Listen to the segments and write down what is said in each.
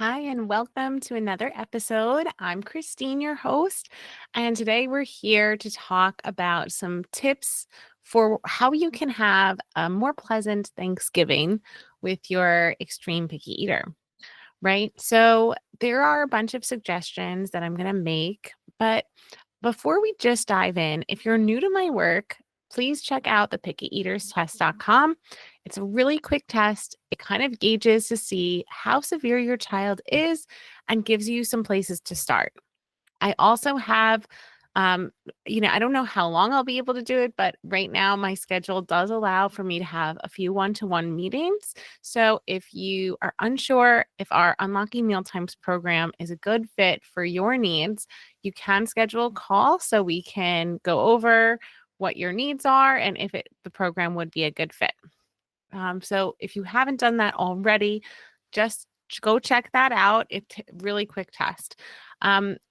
Hi, and welcome to another episode. I'm Christine, your host, and today we're here to talk about some tips for how you can have a more pleasant Thanksgiving with your extreme picky eater, right? So, there are a bunch of suggestions that I'm going to make, but before we just dive in, if you're new to my work, please check out the pickyeaterstest.com. It's a really quick test. It kind of gauges to see how severe your child is and gives you some places to start. I also have, um, I don't know how long I'll be able to do it, but right now my schedule does allow for me to have a few one-to-one meetings. So if you are unsure if our Unlocking Mealtimes program is a good fit for your needs, you can schedule a call so we can go over what your needs are and if the program would be a good fit. So if you haven't done that already, just go check that out. It's really quick test.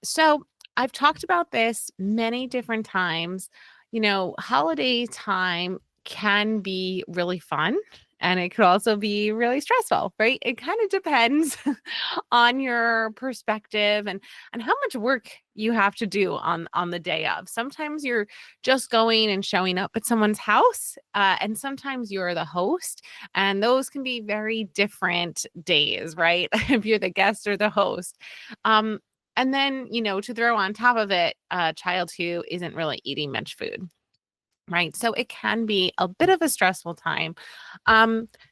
So I've talked about this many different times. Holiday time can be really fun and it could also be really stressful, right? It kind of depends on your perspective and how much work you have to do on the day of. Sometimes you're just going and showing up at someone's house, and sometimes you're the host, and those can be very different days, right? If you're the guest or the host. Um, and then, to throw on top of it, a child who isn't really eating much food. Right. So it can be a bit of a stressful time.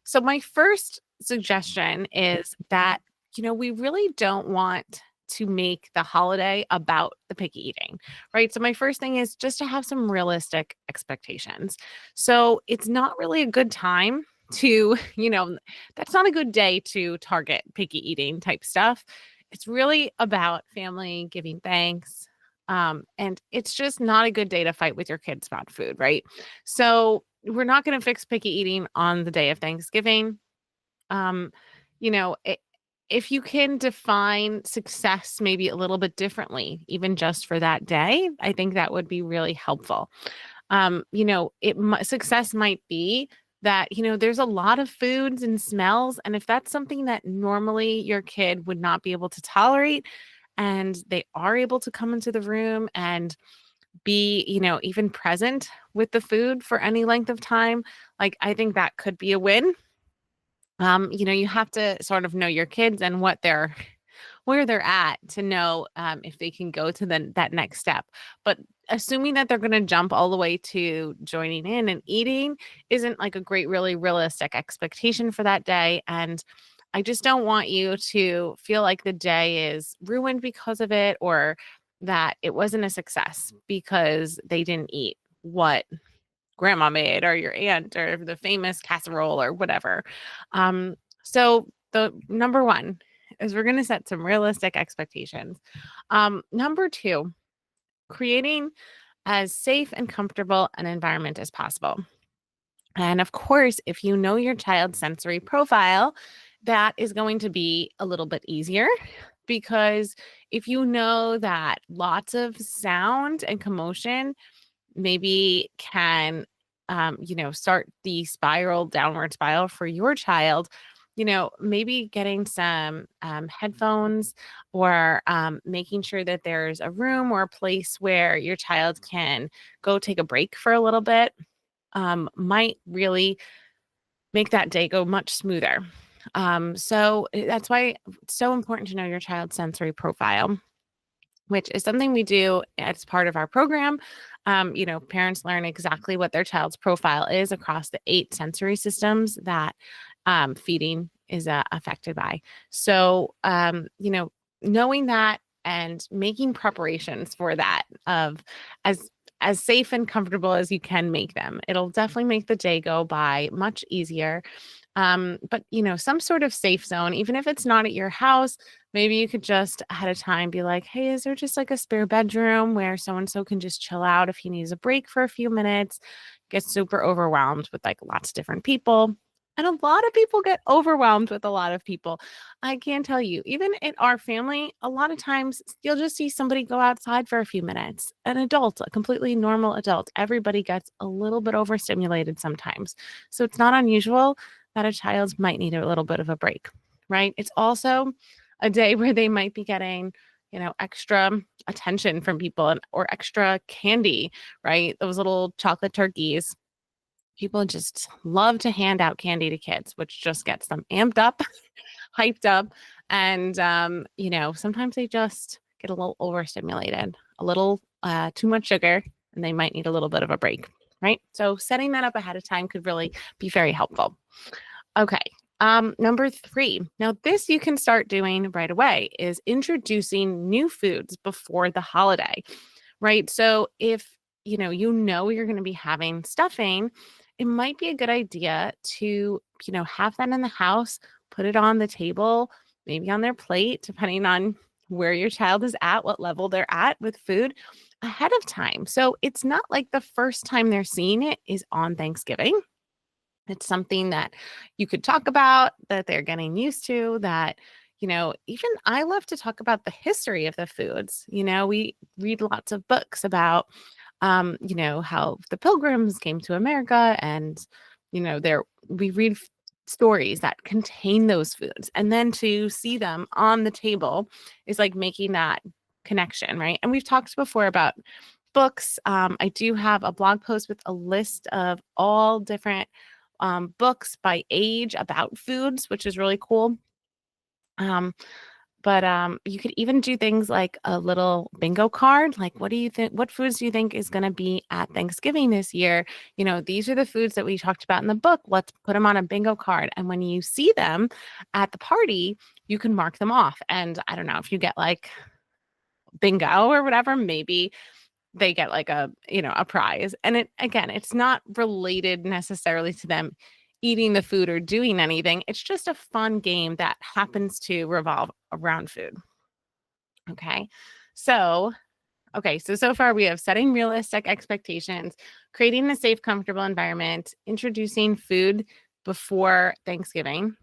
So my first suggestion is that, we really don't want to make the holiday about the picky eating, right? So my first thing is just to have some realistic expectations. So it's not really a good time to, that's not a good day to target picky eating type stuff. It's really about family giving thanks, and it's just not a good day to fight with your kids about food, right? So we're not going to fix picky eating on the day of Thanksgiving. Um, if you can define success maybe a little bit differently, even just for that day, I think that would be really helpful. Success might be that there's a lot of foods and smells, and if that's something that normally your kid would not be able to tolerate, and they are able to come into the room and be, even present with the food for any length of time, like, I think that could be a win. You have to sort of know your kids and what they're where they're at to know, if they can go to that next step. But assuming that they're going to jump all the way to joining in and eating isn't like a great, really realistic expectation for that day. And I just don't want you to feel like the day is ruined because of it, or that it wasn't a success because they didn't eat what grandma made or your aunt or the famous casserole or whatever. So the number one is we're going to set some realistic expectations. Number two, creating as safe and comfortable an environment as possible. And of course, if you know your child's sensory profile, that is going to be a little bit easier because if you know that lots of sound and commotion maybe can start the downward spiral for your child, maybe getting some headphones, or making sure that there's a room or a place where your child can go take a break for a little bit, might really make that day go much smoother. That's why it's so important to know your child's sensory profile, which is something we do as part of our program. Parents learn exactly what their child's profile is across the 8 sensory systems that feeding is affected by. So, knowing that and making preparations for that of as as safe and comfortable as you can make them. It'll definitely make the day go by much easier. But some sort of safe zone, even if it's not at your house, maybe you could just ahead of time be like, hey, is there just like a spare bedroom where so and so can just chill out if he needs a break for a few minutes, get super overwhelmed with like lots of different people. And a lot of people get overwhelmed with a lot of people. I can tell you, even in our family, a lot of times you'll just see somebody go outside for a few minutes. An adult, a completely normal adult. Everybody gets a little bit overstimulated sometimes. So it's not unusual that a child might need a little bit of a break, right? It's also a day where they might be getting, extra attention from people or extra candy, right? Those little chocolate turkeys. People just love to hand out candy to kids, which just gets them amped up, hyped up. And, sometimes they just get a little overstimulated, a little too much sugar, and they might need a little bit of a break, right? So setting that up ahead of time could really be very helpful. Okay. Number 3. Now, this you can start doing right away is introducing new foods before the holiday, right? So if you're going to be having stuffing, it might be a good idea to, have that in the house, put it on the table, maybe on their plate, depending on where your child is at, what level they're at with food ahead of time. So it's not like the first time they're seeing it is on Thanksgiving. It's something that you could talk about, that they're getting used to, that, even I love to talk about the history of the foods. We read lots of books about, how the pilgrims came to America and, we read stories that contain those foods. And then to see them on the table is like making that connection, right? And we've talked before about books. I do have a blog post with a list of all different books by age about foods, which is really cool. Um, but you could even do things like a little bingo card. Like, what do you think? What foods do you think is going to be at Thanksgiving this year? These are the foods that we talked about in the book. Let's put them on a bingo card. And when you see them at the party, you can mark them off. And I don't know if you get like bingo or whatever, maybe they get like a prize. And it's not related necessarily to them eating the food or doing anything. It's just a fun game that happens to revolve around food. Okay. So, so far we have setting realistic expectations, creating a safe, comfortable environment, introducing food before Thanksgiving.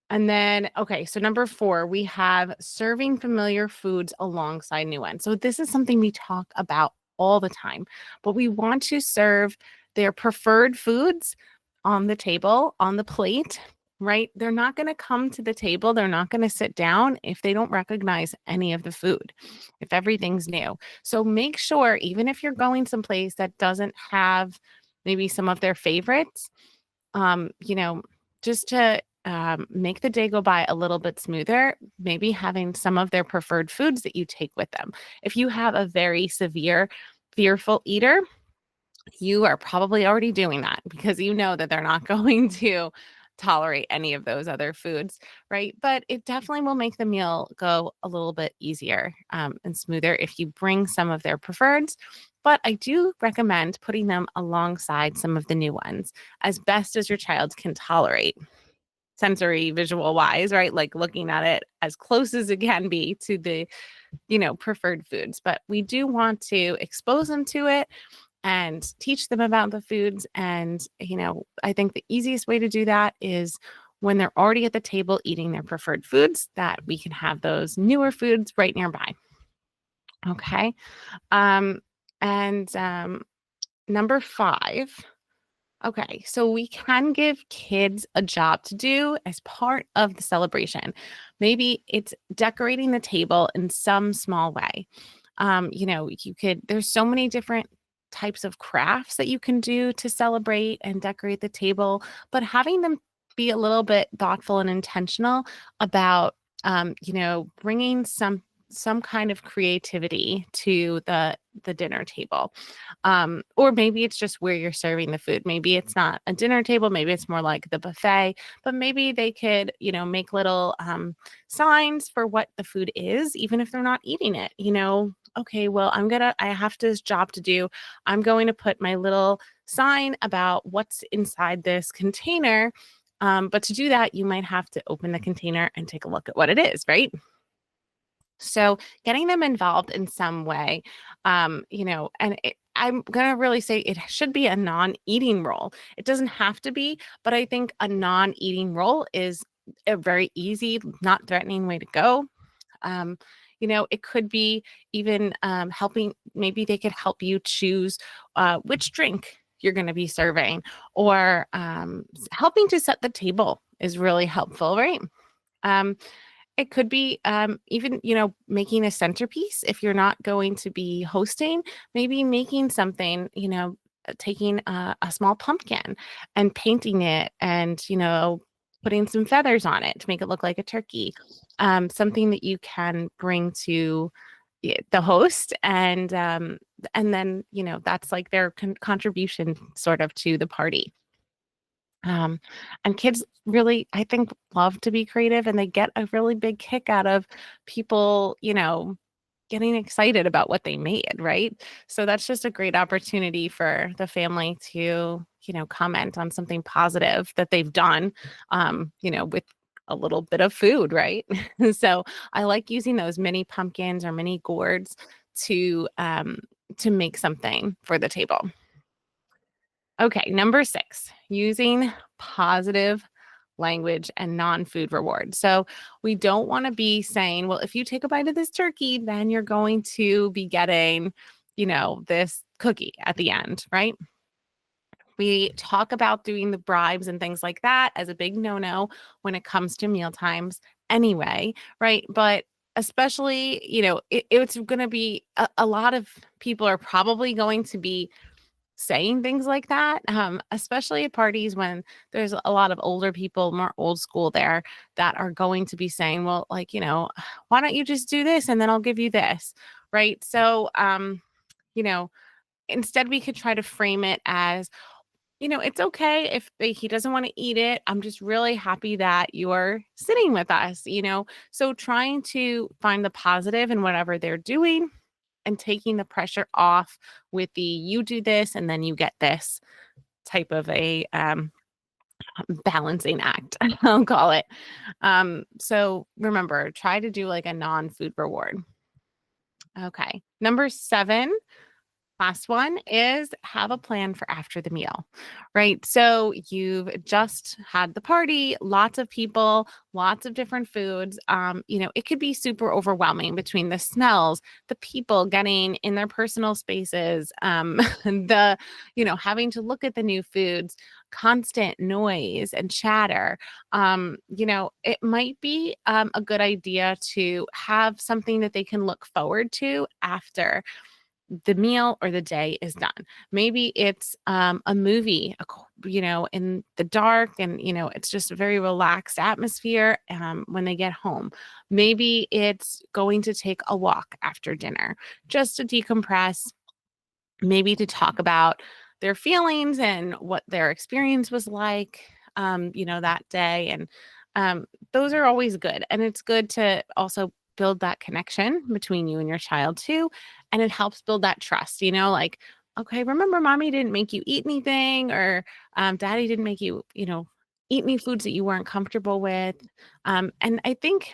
And then, so number 4, we have serving familiar foods alongside new ones. So this is something we talk about all the time, but we want to serve their preferred foods on the table, on the plate, right? They're not going to come to the table. They're not going to sit down if they don't recognize any of the food, if everything's new. So make sure, even if you're going someplace that doesn't have maybe some of their favorites, just to make the day go by a little bit smoother, maybe having some of their preferred foods that you take with them. If you have a very severe, fearful eater, you are probably already doing that because you know that they're not going to tolerate any of those other foods, right? But it definitely will make the meal go a little bit easier and smoother if you bring some of their preferreds. But I do recommend putting them alongside some of the new ones as best as your child can tolerate, sensory, visual wise, right? Like looking at it as close as it can be to the, preferred foods. But we do want to expose them to it and teach them about the foods. And, I think the easiest way to do that is when they're already at the table eating their preferred foods, that we can have those newer foods right nearby. Okay. Um, and number 5. Okay, so we can give kids a job to do as part of the celebration. Maybe it's decorating the table in some small way. There's so many different types of crafts that you can do to celebrate and decorate the table, but having them be a little bit thoughtful and intentional about, bringing some kind of creativity to the dinner table. Or maybe it's just where you're serving the food. Maybe it's not a dinner table, maybe it's more like the buffet, but maybe they could, make little signs for what the food is, even if they're not eating it. Okay, well, I have this job to do. I'm going to put my little sign about what's inside this container. But to do that, you might have to open the container and take a look at what it is, right? So getting them involved in some way, I'm going to really say it should be a non-eating role. It doesn't have to be, but I think a non-eating role is a very easy, not threatening way to go. It could be even helping, maybe they could help you choose which drink you're going to be serving, or helping to set the table is really helpful, right? Um, It could be even, making a centerpiece if you're not going to be hosting, maybe making something, taking a small pumpkin and painting it and, putting some feathers on it to make it look like a turkey. Something that you can bring to the host and then, that's like their contribution sort of to the party. Um, and kids really, I think, love to be creative and they get a really big kick out of people, getting excited about what they made, right? So that's just a great opportunity for the family to, comment on something positive that they've done, with a little bit of food, right? So I like using those mini pumpkins or mini gourds to make something for the table. Okay, number 6, using positive language and non-food rewards. So we don't want to be saying, well, if you take a bite of this turkey, then you're going to be getting, this cookie at the end, right? We talk about doing the bribes and things like that as a big no-no when it comes to meal times anyway, right? But especially, it's going to be a lot of people are probably going to be saying things like that, especially at parties when there's a lot of older people, more old school there that are going to be saying, well, like, why don't you just do this and then I'll give you this, right? So, you know, instead we could try to frame it as, it's okay if he doesn't want to eat it. I'm just really happy that you're sitting with us. So trying to find the positive in whatever they're doing and taking the pressure off with the you do this and then you get this type of a balancing act, I'll call it. So remember, try to do like a non-food reward. Okay. Number 7, last one is have a plan for after the meal, right? So you've just had the party, lots of people, lots of different foods. It could be super overwhelming between the smells, the people getting in their personal spaces, the, having to look at the new foods, constant noise and chatter. It might be a good idea to have something that they can look forward to after the meal or the day is done. Maybe it's a movie, in the dark, and it's just a very relaxed atmosphere when they get home. Maybe it's going to take a walk after dinner just to decompress, maybe to talk about their feelings and what their experience was like, that day. And those are always good. And it's good to also build that connection between you and your child too. And it helps build that trust, like, okay, remember mommy didn't make you eat anything or daddy didn't make you, eat any foods that you weren't comfortable with. And I think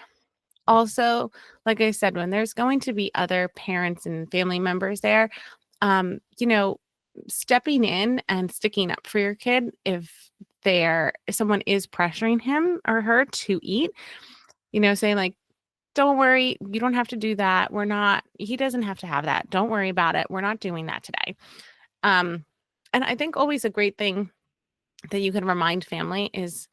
also, like I said, when there's going to be other parents and family members there, um, you know, stepping in and sticking up for your kid if someone is pressuring him or her to eat, saying like, don't worry, you don't have to do that. He doesn't have to have that. Don't worry about it. We're not doing that today. Um, and I think always a great thing that you can remind family is,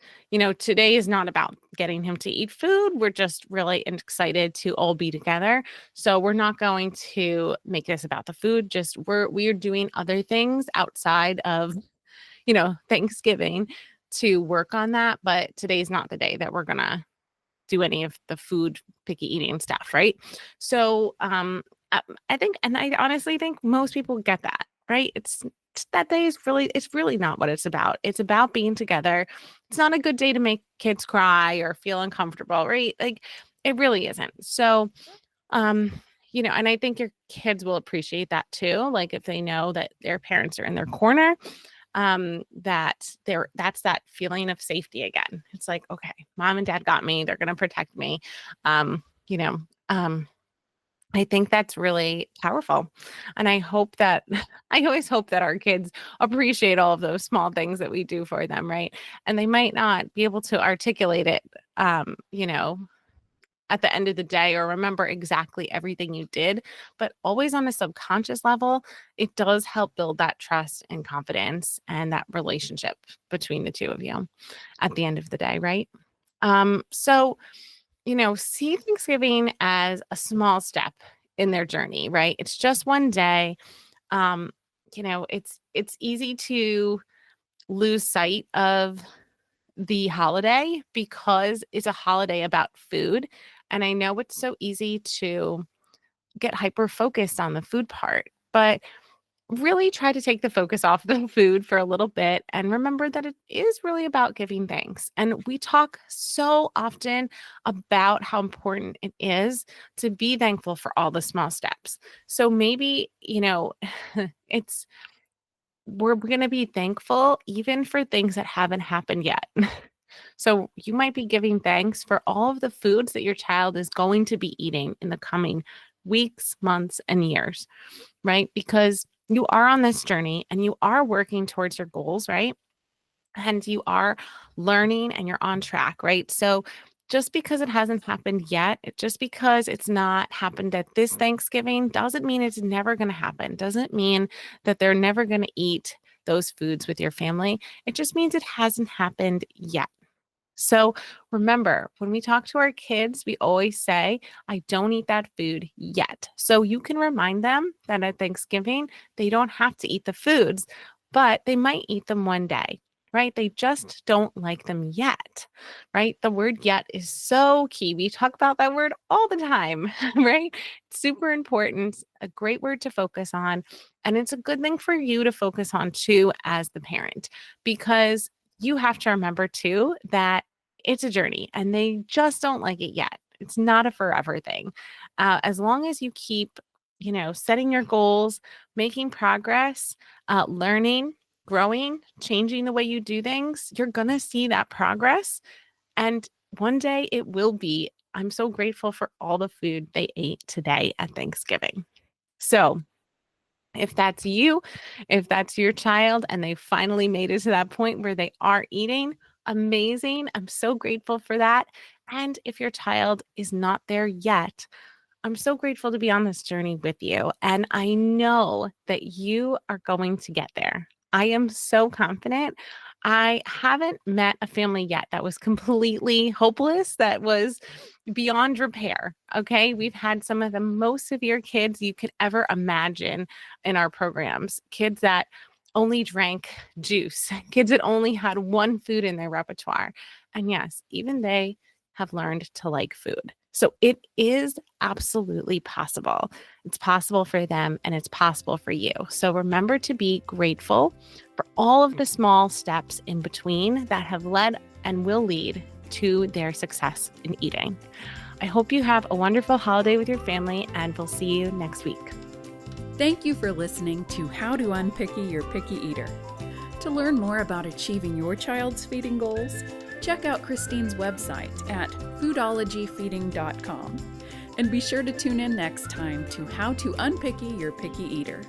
today is not about getting him to eat food. We're just really excited to all be together. So we're not going to make this about the food. Just we're doing other things outside of, Thanksgiving to work on that. But today's not the day that we're gonna do any of the food picky eating stuff, right? So I think, and I honestly think most people get that, right? That day is it's really not what it's about. It's about being together. It's not a good day to make kids cry or feel uncomfortable, right? Like it really isn't. So um and I think your kids will appreciate that too, like if they know that their parents are in their corner, that's that feeling of safety again. It's like, okay, mom and dad got me, they're going to protect me. um you know um I think that's really powerful. And I hope that I always hope that our kids appreciate all of those small things that we do for them, right? And they might not be able to articulate it, at the end of the day or remember exactly everything you did, but always on a subconscious level, it does help build that trust and confidence and that relationship between the two of you at the end of the day, right? So See Thanksgiving as a small step in their journey, right? It's just one day. Um, it's easy to lose sight of the holiday because it's a holiday about food. And I know it's so easy to get hyper focused on the food part, but really try to take the focus off the food for a little bit and remember that it is really about giving thanks. And we talk so often about how important it is to be thankful for all the small steps. So maybe, it's we're going to be thankful even for things that haven't happened yet. So you might be giving thanks for all of the foods that your child is going to be eating in the coming weeks, months, and years, right? Because you are on this journey and you are working towards your goals, right? And you are learning and you're on track, right? So just because it hasn't happened yet, just because it's not happened at this Thanksgiving doesn't mean it's never going to happen. Doesn't mean that they're never going to eat those foods with your family. It just means it hasn't happened yet. So remember, when we talk to our kids, we always say, I don't eat that food yet. So you can remind them that at Thanksgiving, they don't have to eat the foods, but they might eat them one day, right? They just don't like them yet, right? The word yet is so key. We talk about that word all the time, right? It's super important, a great word to focus on. And it's a good thing for you to focus on too as the parent, because you have to remember too that it's a journey and they just don't like it yet. It's not a forever thing. As long as you keep, setting your goals, making progress, learning, growing, changing the way you do things, you're going to see that progress. And one day it will be. I'm so grateful for all the food they ate today at Thanksgiving. So, if that's you, if that's your child, and they finally made it to that point where they are eating, amazing. I'm so grateful for that. And if your child is not there yet, I'm so grateful to be on this journey with you. And I know that you are going to get there. I am so confident. I haven't met a family yet that was completely hopeless, that was beyond repair. Okay. We've had some of the most severe kids you could ever imagine in our programs, kids that only drank juice, kids that only had one food in their repertoire. And yes, even they have learned to like food. So it is absolutely possible. It's possible for them and it's possible for you. So remember to be grateful for all of the small steps in between that have led and will lead to their success in eating. I hope you have a wonderful holiday with your family, and we'll see you next week. Thank you for listening to How to Unpicky Your Picky Eater. To learn more about achieving your child's feeding goals, check out Christine's website at foodologyfeeding.com. And be sure to tune in next time to How to Unpicky Your Picky Eater.